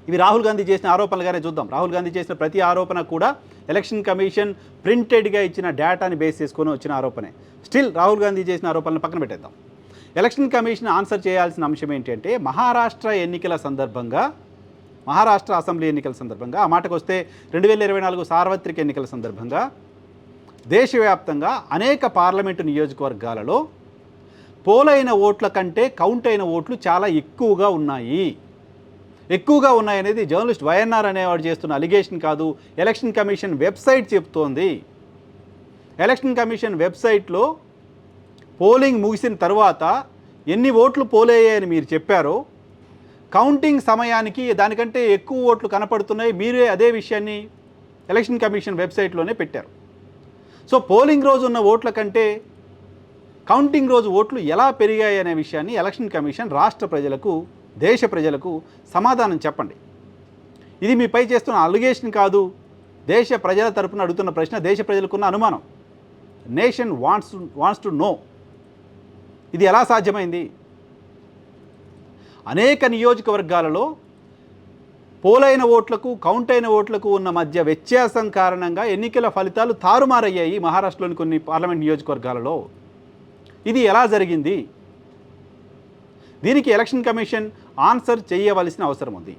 ఇవి రాహుల్ గాంధీ చేసిన ఆరోపణలుగానే చూద్దాం. రాహుల్ గాంధీ చేసిన ప్రతి ఆరోపణ కూడా ఎలక్షన్ కమిషన్ ప్రింటెడ్గా ఇచ్చిన డేటాని బేస్ చేసుకొని వచ్చిన ఆరోపణే. స్టిల్ రాహుల్ గాంధీ చేసిన ఆరోపణలను పక్కన పెట్టేద్దాం. ఎలక్షన్ కమిషన్ ఆన్సర్ చేయాల్సిన అంశం ఏంటంటే మహారాష్ట్ర అసెంబ్లీ ఎన్నికల సందర్భంగా, ఆ మాటకు వస్తే 2024 సార్వత్రిక ఎన్నికల సందర్భంగా దేశవ్యాప్తంగా అనేక పార్లమెంటు నియోజకవర్గాలలో పోలైన ఓట్ల కంటే కౌంట్ అయిన ఓట్లు చాలా ఎక్కువగా ఉన్నాయనేది జర్నలిస్ట్ వైఎన్ఆర్ అనేవాడు చేస్తున్న అలిగేషన్ కాదు, ఎలక్షన్ కమిషన్ వెబ్సైట్ చెప్తోంది. ఎలక్షన్ కమిషన్ వెబ్సైట్లో పోలింగ్ ముగిసిన తర్వాత ఎన్ని ఓట్లు పోలయ్యాయని మీరు చెప్పారో, కౌంటింగ్ సమయానికి దానికంటే ఎక్కువ ఓట్లు కనపడుతున్నాయి, మీరే అదే విషయాన్ని ఎలక్షన్ కమిషన్ వెబ్సైట్లోనే పెట్టారు. సో పోలింగ్ రోజు ఉన్న ఓట్ల కంటే కౌంటింగ్ రోజు ఓట్లు ఎలా పెరిగాయి అనే విషయాన్ని ఎలక్షన్ కమిషన్ రాష్ట్ర ప్రజలకు, దేశ ప్రజలకు సమాధానం చెప్పండి. ఇది మీపై చేస్తున్న అలిగేషన్ కాదు, దేశ ప్రజల తరపున అడుగుతున్న ప్రశ్న, దేశ ప్రజలకున్న అనుమానం. నేషన్ వాంట్స్ టు నో ఇది ఎలా సాధ్యమైంది. అనేక నియోజకవర్గాలలో పోలైన ఓట్లకు కౌంట్ అయిన ఓట్లకు ఉన్న మధ్య వ్యత్యాసం కారణంగా ఎన్నికల ఫలితాలు తారుమారయ్యాయి మహారాష్ట్రలోని కొన్ని పార్లమెంట్ నియోజకవర్గాలలో. ఇది ఎలా జరిగింది? దీనికి ఎలక్షన్ కమిషన్ ఆన్సర్ చేయవలసిన అవసరం ఉంది.